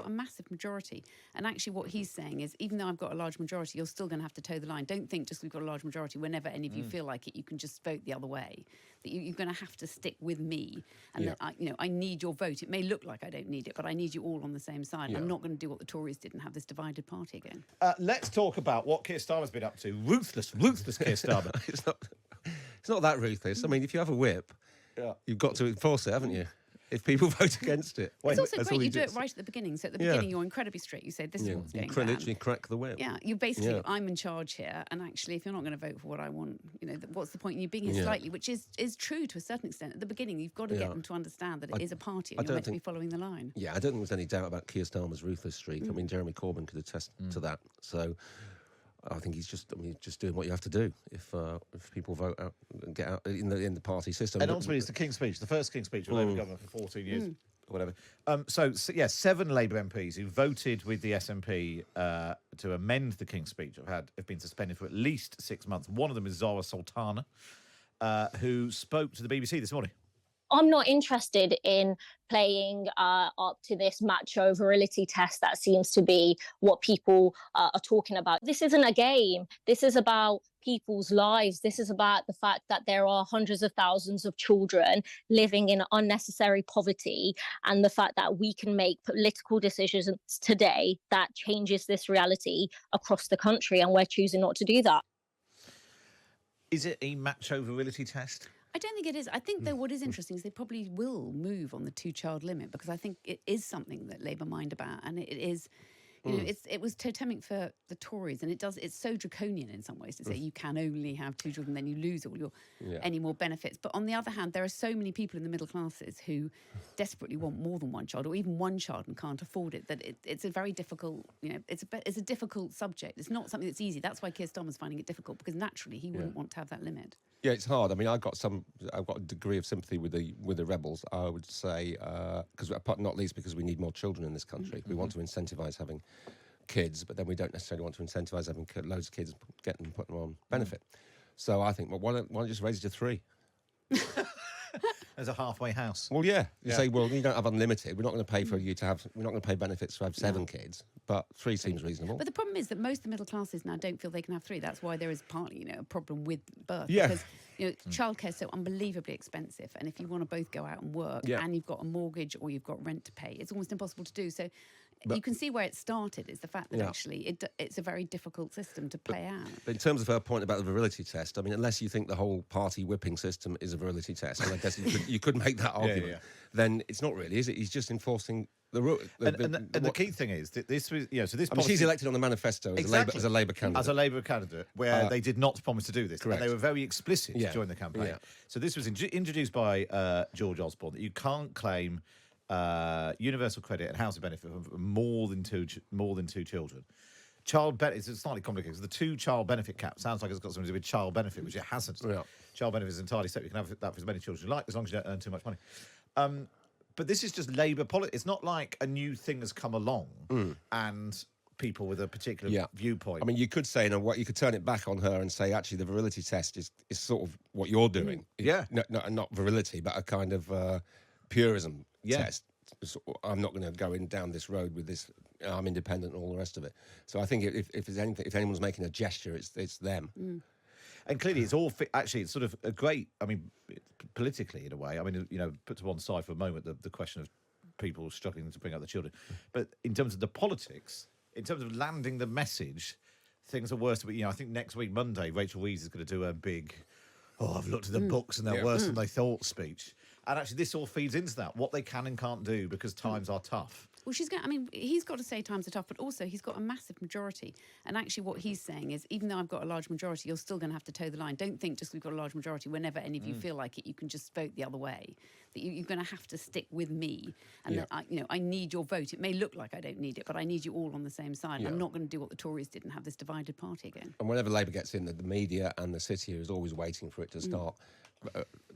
got a massive majority. And actually what he's saying is, even though I've got a large majority, you're still going to have to toe the line. Don't think just we've got a large majority, whenever any of you feel like it, you can just vote the other way. That you're going to have to stick with me. And that I need your vote. It may look like I don't need it, but I need you all on the same side. I'm not going to do what the Tories did and have this divided party again. Let's talk about what Keir Starmer's been up to. Ruthless Keir Starmer. It's not that ruthless. I mean, if you have a whip, you've got to enforce it, haven't you? If people vote against it. It's also great you do it right at the beginning. So at the beginning, you're incredibly strict. You say, this is what's going on. You literally crack the whip. Yeah, you basically, I'm in charge here. And actually, if you're not going to vote for what I want, what's the point in you being here slightly, which is true to a certain extent. At the beginning, you've got to get them to understand that it is a party and you're meant to be following the line. Yeah, I don't think there's any doubt about Keir Starmer's ruthless streak. I mean, Jeremy Corbyn could attest to that. So I think he's just doing what you have to do if people vote out and get out in the party system. And ultimately, it's the King's Speech, the first King's Speech of Labour government for 14 years. Or whatever. So 7 Labour MPs who voted with the SNP to amend the King's Speech have been suspended for at least 6 months. One of them is Zara Sultana, who spoke to the BBC this morning. I'm not interested in playing up to this macho virility test that seems to be what people are talking about. This isn't a game. This is about people's lives. This is about the fact that there are hundreds of thousands of children living in unnecessary poverty, and the fact that we can make political decisions today that changes this reality across the country, and we're choosing not to do that. Is it a macho virility test? I don't think it is. I think, though, what is interesting is they probably will move on the 2-child limit, because I think it is something that Labour mind about, and it is, it was totemic for the Tories, and it's so draconian in some ways to say you can only have 2 children, then you lose all your any more benefits. But on the other hand, there are so many people in the middle classes who desperately want more than 1 child, or even 1 child and can't afford it. That it's a very difficult, it's a difficult subject. It's not something that's easy. That's why Keir Starmer's finding it difficult, because naturally he wouldn't want to have that limit. Yeah, it's hard. I mean, I've got a degree of sympathy with the rebels. I would say, because not least because we need more children in this country. We want to incentivise having kids, but then we don't necessarily want to incentivise having loads of kids, put them on benefit. So I think, well, why don't you just raise it to 3? As a halfway house. Well, yeah. You say, well, you don't have unlimited. We're not going to pay for you to have. We're not going to pay benefits to have 7 kids, but 3 seems reasonable. But the problem is that most of the middle classes now don't feel they can have 3. That's why there is partly, a problem with birth. Yeah. Because childcare is so unbelievably expensive, and if you want to both go out and work and you've got a mortgage or you've got rent to pay, it's almost impossible to do. So you can see where it started is the fact that actually it's a very difficult system to play out. But in terms of her point about the virility test, I mean, unless you think the whole party whipping system is a virility test, and I guess you could make that argument, then it's not really, is it? He's just enforcing the rule. And the key thing is that this was, so this. I mean, she's elected on the manifesto as a Labour candidate. As a Labour candidate, where they did not promise to do this. Correct. And they were very explicit during the campaign. Yeah. So this was introduced by George Osborne, that you can't claim universal credit and housing benefit for more than two children. Child benefit is slightly complicated because the 2-child benefit cap sounds like it's got something to do with child benefit, which it hasn't. Yeah. Child benefit is entirely separate. You can have that for as many children as you like, as long as you don't earn too much money. But this is just Labour politics. It's not like a new thing has come along and people with a particular viewpoint. I mean, you could say, you could turn it back on her and say, actually, the virility test is sort of what you're doing. Not virility, but a kind of purism test. So I'm not going to go down this road with this. I'm independent and all the rest of it. So I think if there's anything, if anyone's making a gesture, it's them. And clearly, it's all actually. It's sort of a great. I mean, politically, in a way. I mean, put to one side for a moment the question of people struggling to bring up the children, but in terms of the politics, in terms of landing the message, things are worse. But I think next week, Monday, Rachel Reeves is going to do her big. I've looked at the books and they're worse than they thought speech. And actually, this all feeds into that, what they can and can't do because times are tough. Well, he's got to say times are tough, but also he's got a massive majority. And actually what he's saying is, even though I've got a large majority, you're still going to have to toe the line. Don't think just we've got a large majority, whenever any of you feel like it, you can just vote the other way. That you're going to have to stick with me. And that I need your vote. It may look like I don't need it, but I need you all on the same side. I'm not going to do what the Tories did and have this divided party again. And whenever Labour gets in, the media and the city is always waiting for it to start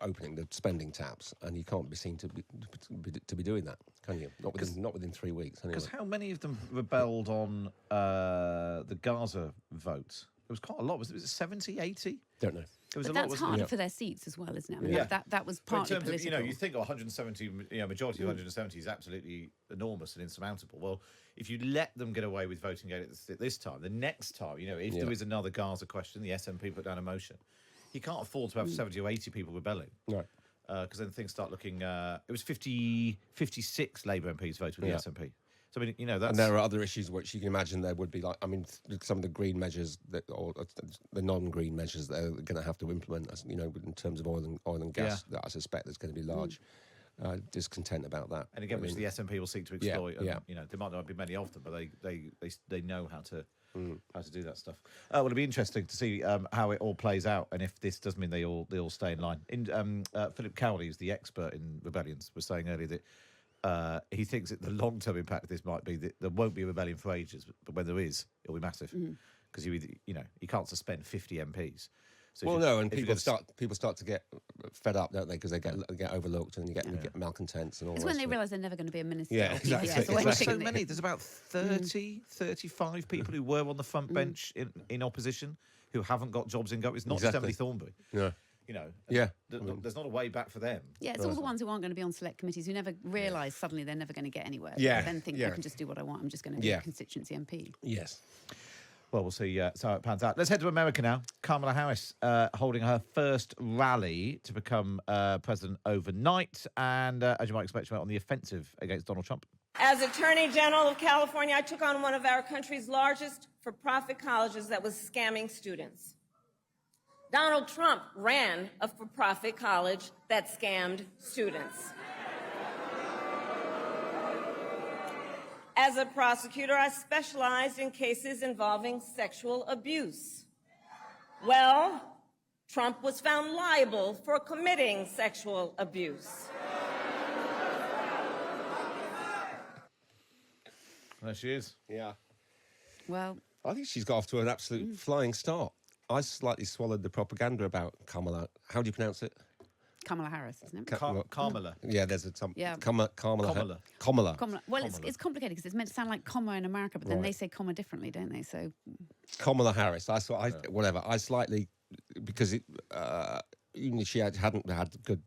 opening the spending taps, and you can't be seen to be doing that, can you? Not within 3 weeks. Anyway. Because how many of them rebelled on the Gaza vote? was quite a lot. Was it 70, 80? Don't know. It was But a lot, that's wasn't harder it? for their seats as well, isn't it? I mean, Yeah. that was But in partly terms political. of, you think 170, majority of 170 is absolutely enormous and insurmountable. Well, if you let them get away with voting at this time, the next time, if there is another Gaza question, the SNP put down a motion, he can't afford to have 70 or 80 people rebelling. No. Because then things start looking... it was 56 Labour MPs voted with the SNP. So, I mean, that's... And there are other issues which you can imagine there would be, like, I mean, some of the green measures, or the non-green measures that they're going to have to implement, in terms of oil and gas, that I suspect there's going to be large discontent about that. And again, which the SNP will seek to exploit. Yeah. And, there might not be many of them, but they know how to do that stuff. Well, it'll be interesting to see how it all plays out, and if this does mean they all stay in line. Philip Cowley, who's the expert in rebellions, was saying earlier that he thinks that the long-term impact of this might be that there won't be a rebellion for ages, but when there is, it'll be massive because you can't suspend 50 MPs. So and people start to get fed up, don't they? Because they get overlooked, and you get malcontents and all. It's when they realise they're never going to be a minister. Yeah, or exactly. PPS or There's anything. so many. There's about 30, 35 people who were on the front bench in opposition who haven't got jobs in government. It's not just Emily Thornberry. No. There's not a way back for them. Yeah, it's all the ones who aren't going to be on select committees who never realise suddenly they're never going to get anywhere. Yeah, Then think I can just do what I want. I'm just going to be a constituency MP. Yes. Well, we'll see how it pans out. Let's head to America now. Kamala Harris holding her first rally to become president overnight. And as you might expect, she went on the offensive against Donald Trump. As Attorney General of California, I took on one of our country's largest for-profit colleges that was scamming students. Donald Trump ran a for-profit college that scammed students. As a prosecutor, I specialized in cases involving sexual abuse. Well, Trump was found liable for committing sexual abuse. There she is. Yeah. Well, I think she's got off to an absolute flying start. I slightly swallowed the propaganda about Kamala. How do you pronounce it? Kamala Harris, isn't it? Kamala. Yeah, there's a Kamala. Kamala. Well, it's complicated because it's meant to sound like comma in America, but then they say comma differently, don't they? So Kamala Harris. I slightly, because even if she hadn't had good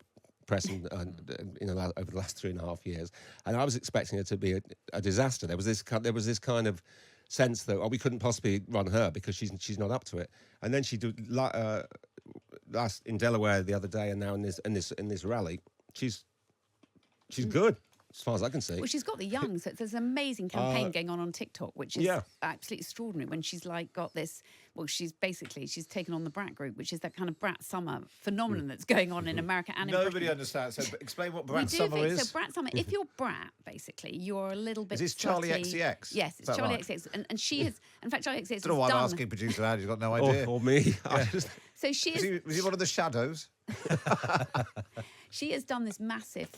press over the last 3.5 years, and I was expecting her to be a disaster. There was this kind of sense that we couldn't possibly run her because she's not up to it. And then she did last in Delaware the other day, and now in this rally, she's good as far as I can see. Well, she's got the young, so there's an amazing campaign going on TikTok, which is absolutely extraordinary. When she's got this, she's taken on the Brat group, which is that kind of Brat Summer phenomenon that's going on in America and in Nobody Britain. understands. So explain what Brat Summer is. So Brat Summer, if you're Brat, basically, you're a little bit. Is this Charlie slutty. XCX? Yes, it's Charlie XCX, and she is. In fact, Charlie XCX. I don't know why I'm asking producer Andy. He's got no idea. Or me. So she is. Was he one of the shadows? She has done this massive,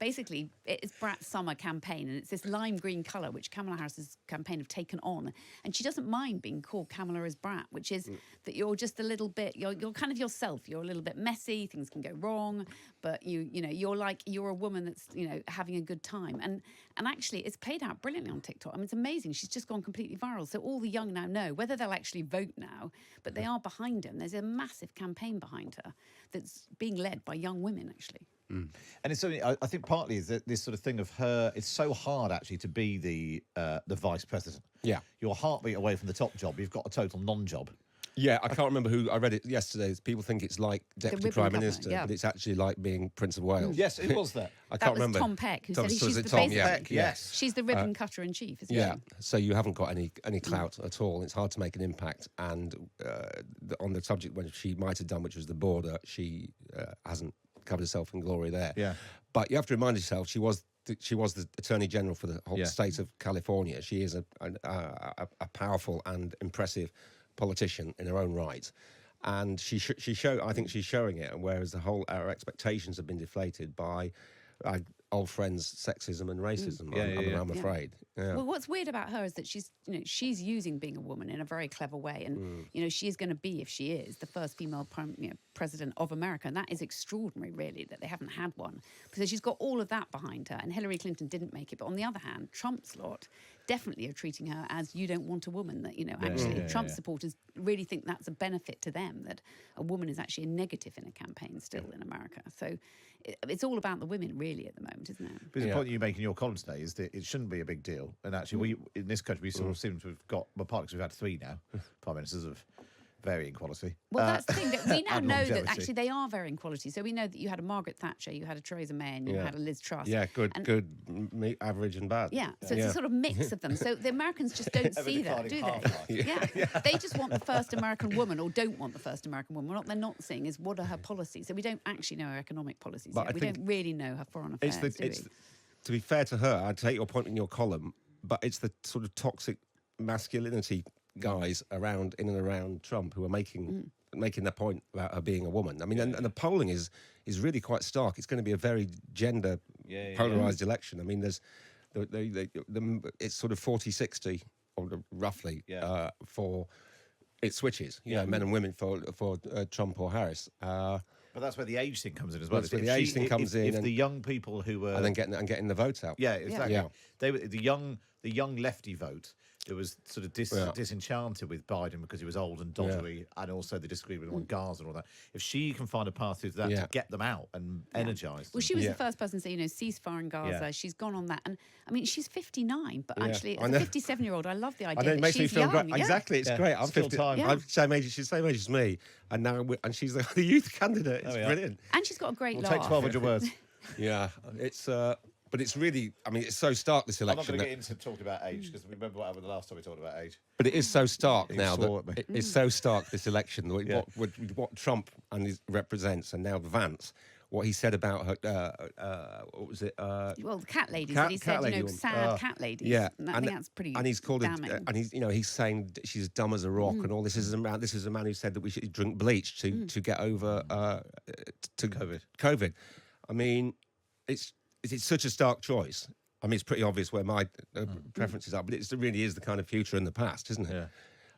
basically, it's Brat Summer campaign, and it's this lime green colour, which Kamala Harris's campaign have taken on. And she doesn't mind being called Kamala as Brat, which is that you're just a little bit, you're kind of yourself. You're a little bit messy, things can go wrong, but you're a woman that's, having a good time. And actually, it's played out brilliantly on TikTok. I mean, it's amazing. She's just gone completely viral. So all the young now know, whether they'll actually vote now, but they are behind him. There's a massive campaign behind her that's being led by young women, actually. And it's something I think partly is that this sort of thing of her. It's so hard actually to be the vice president. Yeah, you're a heartbeat away from the top job. You've got a total non-job. Yeah, I can't remember who I read it yesterday. People think it's like Deputy Prime Minister, yeah. but it's actually like being Prince of Wales. Yes, it was that. I can't remember. Tom Peck, who said she's the Tom, Peck, yes. She's the ribbon cutter in chief, isn't yeah. she? So you haven't got any clout at all. It's hard to make an impact. And on the subject when she might have done, which was the border, she hasn't covered herself in glory there. Yeah. But you have to remind yourself she was the Attorney General for the whole state of California. She is a powerful and impressive politician in her own right, and I think she's showing it. And whereas our expectations have been deflated by old friends' sexism and racism, I'm afraid. Well, what's weird about her is that she's using being a woman in a very clever way, and she is going to be, if she is, the first female president of America, and that is extraordinary, really, that they haven't had one. So she's got all of that behind her, and Hillary Clinton didn't make it. But on the other hand, Trump's lot definitely are treating her as you don't want a woman. That Trump supporters really think that's a benefit to them, that a woman is actually a negative in a campaign still in America. So it's all about the women, really, at the moment, isn't it? But the point you make in your column today is that it shouldn't be a big deal. And actually, we in this country, we sort of seem to have got, well, partly because we've had 3 now, prime ministers of varying quality. Well, that's the thing, that we now know that actually they are varying quality. So we know that you had a Margaret Thatcher, you had a Theresa May, and you had a Liz Truss. Yeah, good, average and bad. Yeah, so it's a sort of mix of them. So the Americans just don't see that, do they? They just want the first American woman, or don't want the first American woman. What they're not seeing is what are her policies. So we don't actually know her economic policies yet. We don't really know her foreign affairs, do we? To be fair to her, I'd take your point in your column, but it's the sort of toxic masculinity guys in and around Trump who are making their point about her being a woman. I mean, and the polling is really quite stark. It's going to be a very gender polarized election. I mean, there's it's sort of 40-60 or roughly for it switches. Men and women for Trump or Harris. But that's where the age thing comes in as well. That's where the age thing comes in. If the young people who were and then getting the votes out. Yeah, exactly. Yeah. They were the young lefty vote. It was sort of disenchanted with Biden because he was old and doddery, and also they disagreed with him on Gaza and all that. If she can find a path through that to get them out and energise them. Well, she was the first person to say, ceasefire in Gaza. Yeah. She's gone on that. And, I mean, she's 59, but actually, as a 57-year-old, I love the idea that she's young. Great. Exactly, it's great. I'm 50. I'm she's the same age as me, and she's the youth candidate. It's brilliant. And she's got a great laugh. Take 1,200 words. Yeah, it's... But it's really, I mean, it's so stark, this election. I'm not going to get into talking about age, because remember what happened the last time we talked about age. But it is so stark now that it's so stark, this election, what Trump represents, and now Vance, what he said about her, what was it? Well, the cat ladies, he said, sad cat ladies. Yeah. And I think that's pretty And he's called damning. it, and he's saying she's dumb as a rock and all this. This is a man who said that we should drink bleach to get over to COVID. I mean, it's such a stark choice. I mean, it's pretty obvious where my preferences are, but it really is the kind of future and the past, isn't it?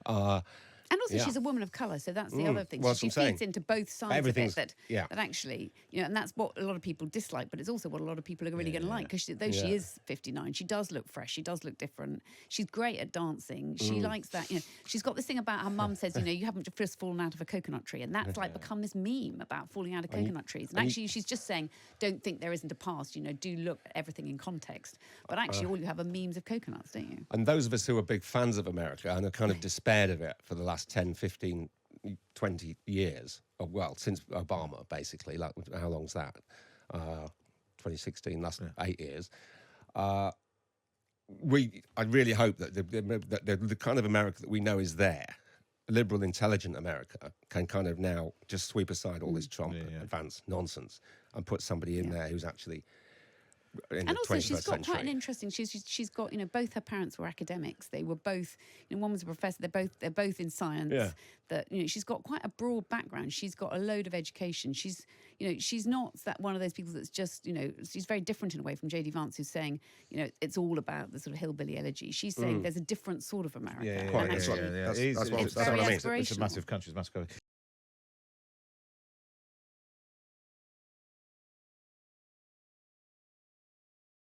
Yeah. And also, she's a woman of colour, so that's the other thing. Well, she feeds into both sides of it. That actually, and that's what a lot of people dislike, but it's also what a lot of people are really going to like. Because though she is 59, she does look fresh. She does look different. She's great at dancing. She likes that. She's got this thing about her mum says, you haven't just fallen out of a coconut tree, and that's like become this meme about falling out of coconut trees. And actually, she's just saying, don't think there isn't a past. Do look at everything in context. But actually, all you have are memes of coconuts, don't you? And those of us who are big fans of America and have kind of despaired of it for the last 10, 15, 20 years, since Obama, basically. Like, how long's that? 2016, last 8 years. I really hope that the kind of America that we know is there, liberal, intelligent America, can kind of now just sweep aside all this Trump advanced nonsense and put somebody in there who's actually... And also, she's got quite an interesting. She's got both her parents were academics. They were both. One was a professor. They're both in science. Yeah. That she's got quite a broad background. She's got a load of education. She's not that one of those people that's just she's very different in a way from J.D. Vance, who's saying it's all about the sort of hillbilly elegy. She's saying there's a different sort of America. That's what I mean. It's a massive country. It's a massive country.